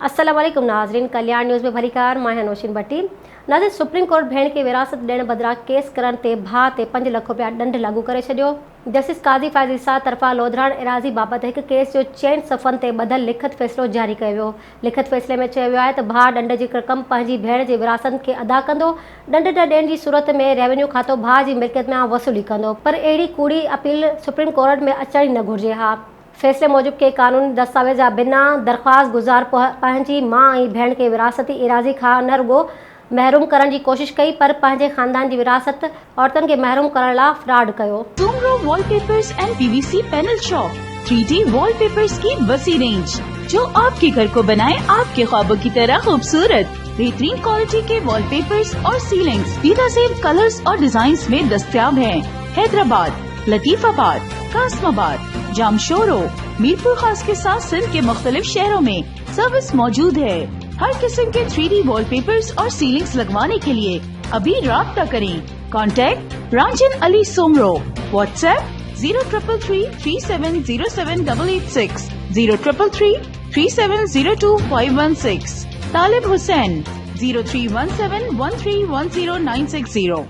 अस्सलाम वालेकुम नाज़रीन, कल्याण न्यूज़ में भली कार मां नौशीन भट्टी। नाज़रीन, सुप्रीम कोर्ट भेण खे विरासत ॾियण बदिरां केस करण ते भाउ ते 5 लाख रुपया ॾंड लागू करे छॾियो। जस्टिस काज़ी फ़ाइज़ ईसा तरफ़ां लोधराण एराज़ी बाबति हिकु केस जो 6 सफ़नि ते ॿधल लिखित फ़ैसिलो जारी कयो वियो। लिखित फ़ैसिले में चयो वियो आहे त भाउ ॾंड जी रक़म पंहिंजी भेण जे विरासत खे अदा कंदो। ॾंड न ॾियण जी सूरत में रेवेन्यू खातो भाउ जी मिल्कियत में वसूली कंदो, पर अहिड़ी कूड़ी अपील सुप्रीम कोर्ट में अचणी न घुरिजे हा। फैसले मूजिब के कानूनी दस्तावेज़ बिना दरख़्वास्त गुज़ार पंहिंजी मां ऐं भेण खे विरासती एराज़ी खां न रुगो महरूम करण जी कोशिश कई, पर पंहिंजे ख़ानदान जी विरासत औरतुनि खे महरूम करण लाइ फ्रॉड कयो। Soomro wallpapers and PVC panel shop 3D wallpapers की वसी रेंज, जो आपके घर को बनाए आपके ख्वाबों की तरह खूबसूरत। बेहतरीन क्वालिटी के वॉलपेपर्स और सीलिंग्स बेहतरीन कलर्स और डिजाइन्स में दस्तयाब हैं। हैदराबाद, लतीफाबाद, कासमाबाद, जामशोरो, मीरपुर खास के साथ सिंध के मुख्तलिफ शहरों में सर्विस मौजूद है। हर किस्म के 3D वॉलपेपर्स और सीलिंग्स लगवाने के लिए अभी राब्ता करें। कॉन्टैक्ट रंजन अली सोमरो। व्हाट्सएप 0333370786, 03333702 516। तालिब हुसैन 031713109660।